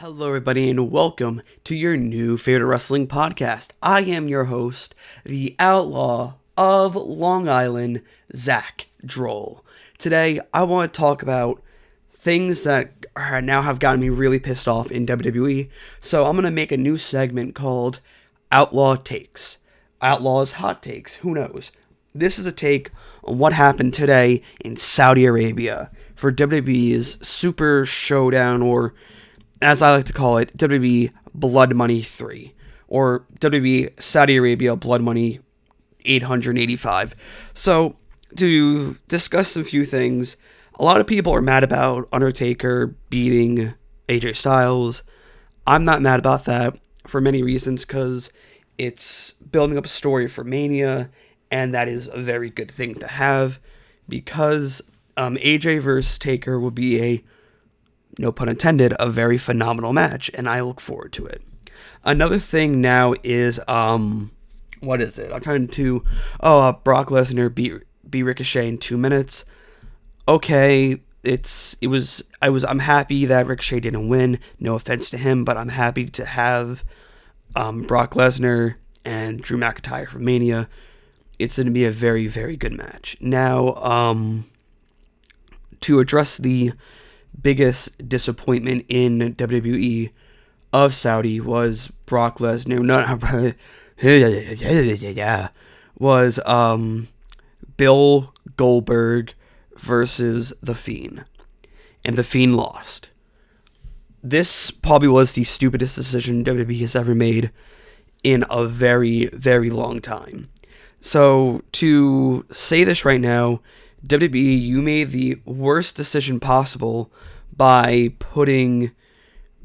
Hello, everybody, and welcome to your new favorite wrestling podcast. I am your host, the Outlaw of Long Island, Zach Droll. Today, I want to talk about things that now have gotten me really pissed off in WWE. So I'm going to make a new segment called OutLaw Takes. OutLaw's Hot Takes. Who knows? This is a take on what happened today in Saudi Arabia for WWE's Super Showdown, or as I like to call it, WWE Blood Money 3, or WWE Saudi Arabia Blood Money 885. So, to discuss a few things, a lot of people are mad about Undertaker beating AJ Styles. I'm not mad about that for many reasons, because it's building up a story for Mania, and that is a very good thing to have, because AJ versus Taker will be a, no pun intended, a very phenomenal match, and I look forward to it. Another thing now is, what is it? I'm trying to, Brock Lesnar beat Ricochet in 2 minutes. Okay, I'm happy that Ricochet didn't win, no offense to him, but I'm happy to have, Brock Lesnar and Drew McIntyre for Mania. It's going to be a very, very good match. Now, to address the biggest disappointment in WWE of Saudi was Brock Lesnar. Was Bill Goldberg versus The Fiend, and The Fiend lost. This probably was the stupidest decision WWE has ever made in a very, very long time. So, to say this right now, WWE, you made the worst decision possible by putting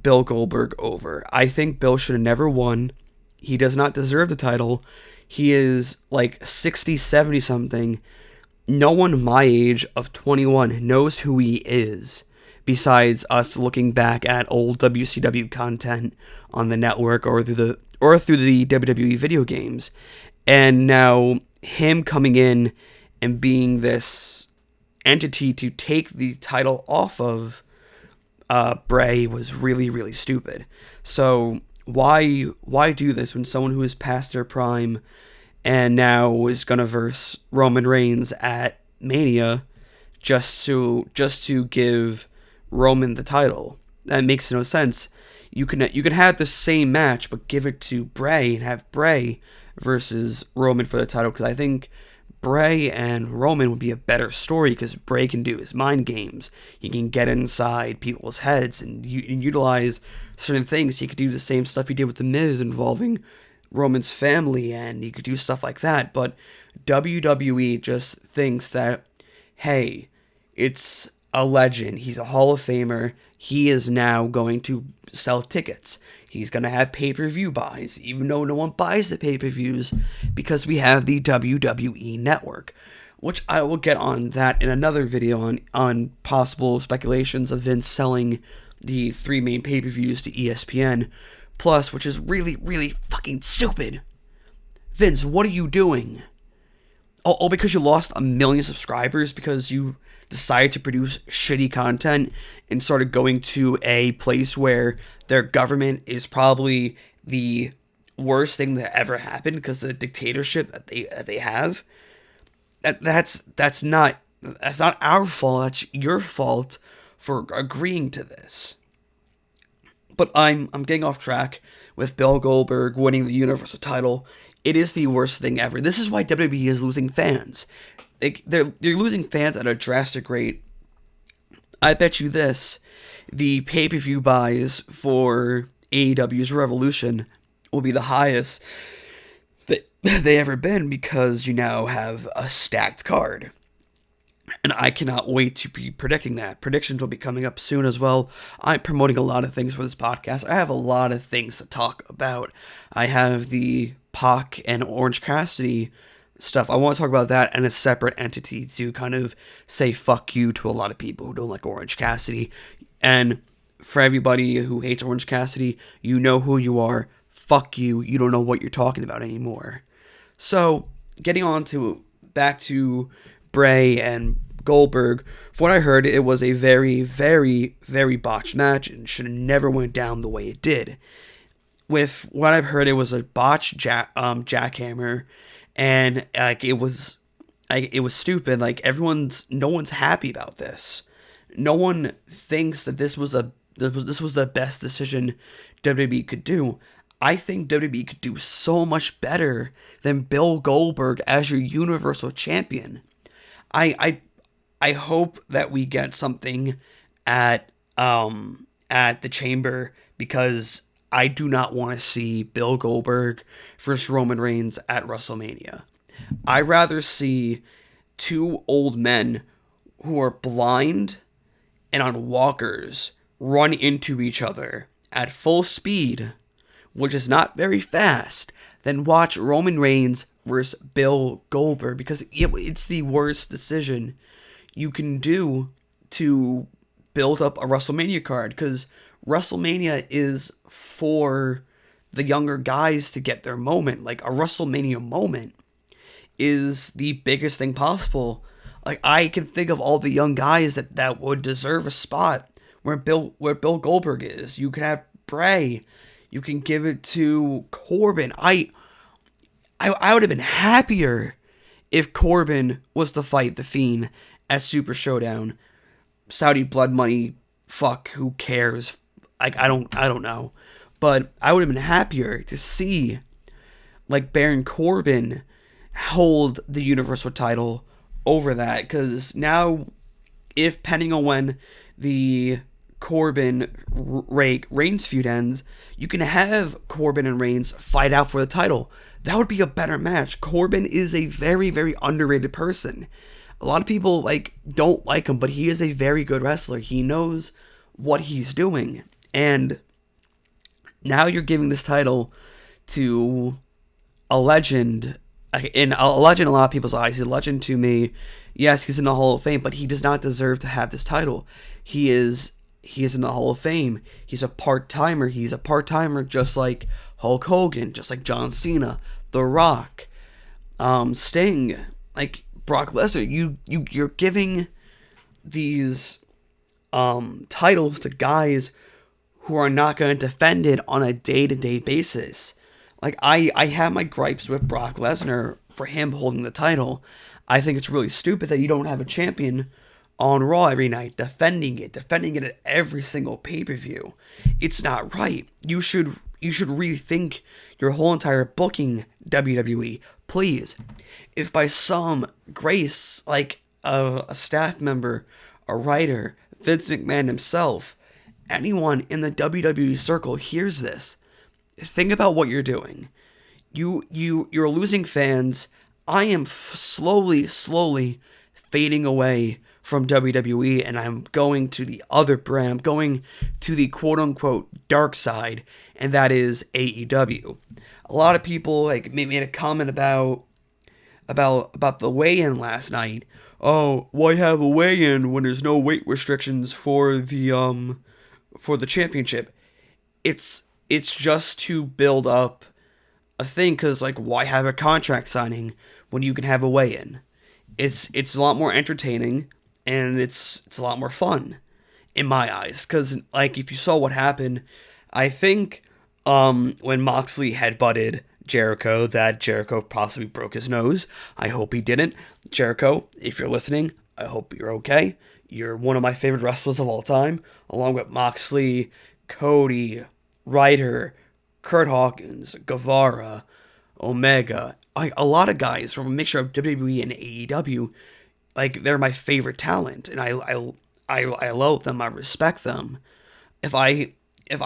Bill Goldberg over. I think Bill should have never won. He does not deserve the title. He is like 60, 70 something. No one my age of 21 knows who he is, besides us looking back at old WCW content on the network or through the WWE video games. And now him coming in and being this entity to take the title off of Bray was really, really stupid. So why do this when someone who is past their prime and now is gonna verse Roman Reigns at Mania just to give Roman the title? That makes no sense. You can have the same match, but give it to Bray and have Bray versus Roman for the title, because I think Bray and Roman would be a better story, because Bray can do his mind games. He can get inside people's heads and utilize certain things. He could do the same stuff he did with The Miz involving Roman's family, and he could do stuff like that. But WWE just thinks that, hey, it's a legend. He's a Hall of Famer. He is now going to sell tickets. He's going to have pay-per-view buys, even though no one buys the pay-per-views, because we have the WWE Network, which I will get on that in another video on possible speculations of Vince selling the 3 main pay-per-views to ESPN Plus, which is really, really fucking stupid. Vince, what are you doing? Oh, because you lost 1 million subscribers because you decided to produce shitty content and started going to a place where their government is probably the worst thing that ever happened because of the dictatorship that they have. That's not our fault. That's your fault for agreeing to this. But I'm getting off track with Bill Goldberg winning the Universal title. It is the worst thing ever. This is why WWE is losing fans. They're losing fans at a drastic rate. I bet you this, the pay-per-view buys for AEW's Revolution will be the highest that they ever been, because you now have a stacked card. And I cannot wait to be predicting that. Predictions will be coming up soon as well. I'm promoting a lot of things for this podcast. I have a lot of things to talk about. I have the Pac and Orange Cassidy stuff. I want to talk about that in a separate entity to kind of say fuck you to a lot of people who don't like Orange Cassidy. And for everybody who hates Orange Cassidy, you know who you are. Fuck you. You don't know what you're talking about anymore. So, getting on to back to Bray and Goldberg. From what I heard, it was a very, very, very botched match and should have never went down the way it did. With what I've heard, it was a botched jackhammer, and it was stupid. No one's happy about this. No one thinks that this was the best decision WWE could do. I think WWE could do so much better than Bill Goldberg as your Universal Champion. I hope that we get something at the Chamber, because I do not want to see Bill Goldberg versus Roman Reigns at WrestleMania. I'd rather see two old men who are blind and on walkers run into each other at full speed, which is not very fast, than watch Roman Reigns versus Bill Goldberg, because it's the worst decision you can do to build up a WrestleMania card, because WrestleMania is for the younger guys to get their moment. Like, a WrestleMania moment is the biggest thing possible. Like, I can think of all the young guys that would deserve a spot where Bill Goldberg is. You can have Bray. You can give it to Corbin. I would have been happier if Corbin was to fight The Fiend at Super Showdown. Saudi blood money, fuck, who cares? Like, I don't know. But I would have been happier to see, like, Baron Corbin hold the Universal title over that. Because now, depending on when the Corbin-Reigns feud ends, you can have Corbin and Reigns fight out for the title. That would be a better match. Corbin is a very, very underrated person. A lot of people don't like him, but he is a very good wrestler. He knows what he's doing. And now you're giving this title to a legend. And a legend in a lot of people's eyes. He's a legend to me. Yes, he's in the Hall of Fame, but he does not deserve to have this title. He is in the Hall of Fame. He's a part-timer. He's a part-timer just like Hulk Hogan, just like John Cena, The Rock, Sting, like Brock Lesnar. You're giving these titles to guys who are not going to defend it on a day-to-day basis. Like, I have my gripes with Brock Lesnar for him holding the title. I think it's really stupid that you don't have a champion on Raw every night defending it at every single pay-per-view. It's not right. You should rethink your whole entire booking, WWE. Please. If by some grace, like a staff member, a writer, Vince McMahon himself, anyone in the WWE circle hears this, think about what you're doing. You're losing fans. I am slowly fading away from WWE, and I'm going to the other brand. I'm going to the quote-unquote dark side, and that is AEW. A lot of people made a comment about the weigh-in last night. Oh, why have a weigh-in when there's no weight restrictions for the championship? It's just to build up a thing, because why have a contract signing when you can have a weigh-in? It's a lot more entertaining, and it's a lot more fun in my eyes, because if you saw what happened, I think when Moxley headbutted Jericho, that Jericho possibly broke his nose. I hope he didn't. Jericho, if you're listening, I hope you're okay. You're one of my favorite wrestlers of all time, along with Moxley, Cody, Ryder, Kurt Hawkins, Guevara, Omega, a lot of guys from a mixture of WWE and AEW. They're my favorite talent, and I love them. I respect them. If I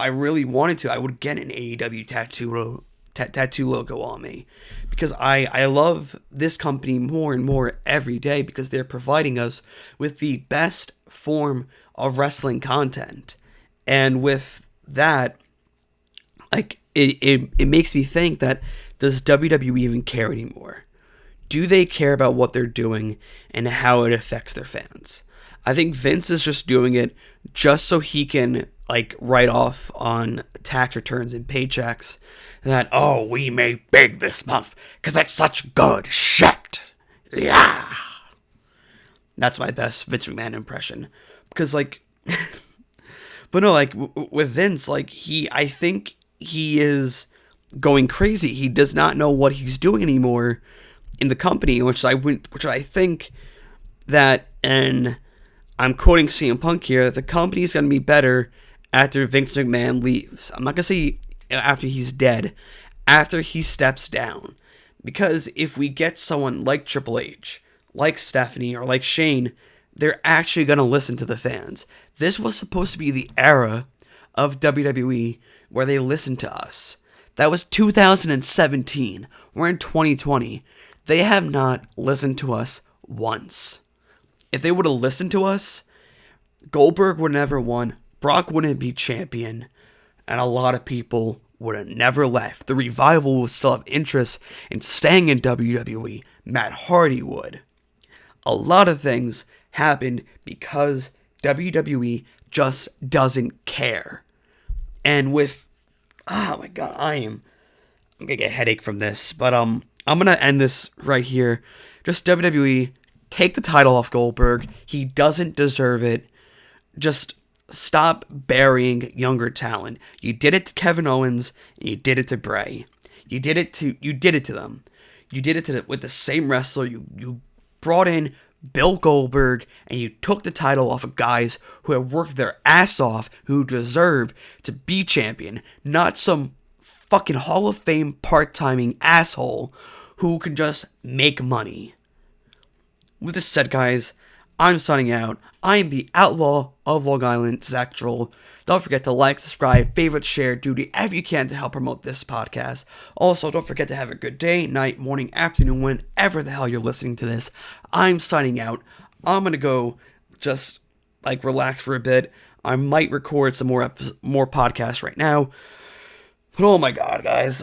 really wanted to, I would get an AEW tattoo logo on me, because I love this company more and more every day, because they're providing us with the best form of wrestling content. And with that, it makes me think that, does WWE even care anymore? Do they care about what they're doing and how it affects their fans? I think Vince is just doing it just so he can write off on tax returns and paychecks that, oh, we made big this month because it's such good shit. Yeah. That's my best Vince McMahon impression. Because, like, but no, like, with Vince, like, I think he is going crazy. He does not know what he's doing anymore in the company, which I think that, and I'm quoting CM Punk here, the company is going to be better after Vince McMahon leaves. I'm not going to say after he's dead, after he steps down. Because if we get someone like Triple H, like Stephanie, or like Shane, they're actually going to listen to the fans. This was supposed to be the era of WWE where they listened to us. That was 2017. We're in 2020. They have not listened to us once. If they would have listened to us, Goldberg would have never won, Brock wouldn't be champion, and a lot of people would have never left. The Revival would still have interest in staying in WWE. Matt Hardy would. A lot of things happened because WWE just doesn't care. And with, oh my god, I'm gonna get a headache from this, but I'm gonna end this right here. Just WWE, take the title off Goldberg. He doesn't deserve it. Just stop burying younger talent. You did it to Kevin Owens, and you did it to Bray. You did it to them. You did it with the same wrestler. You brought in Bill Goldberg, and you took the title off of guys who have worked their ass off, who deserve to be champion, not some fucking Hall of Fame part-timing asshole who can just make money. With this said, guys, I'm signing out. I am the Outlaw of Long Island, Zach Droll. Don't forget to like, subscribe, favorite, share, do whatever you can to help promote this podcast. Also, don't forget to have a good day, night, morning, afternoon, whenever the hell you're listening to this. I'm signing out. I'm going to go just, like, relax for a bit. I might record some more podcasts right now. But oh my god, guys.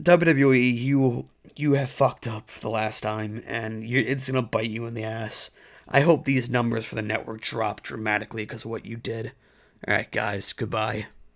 WWE, you have fucked up for the last time, and it's going to bite you in the ass. I hope these numbers for the network drop dramatically because of what you did. Alright, guys, goodbye.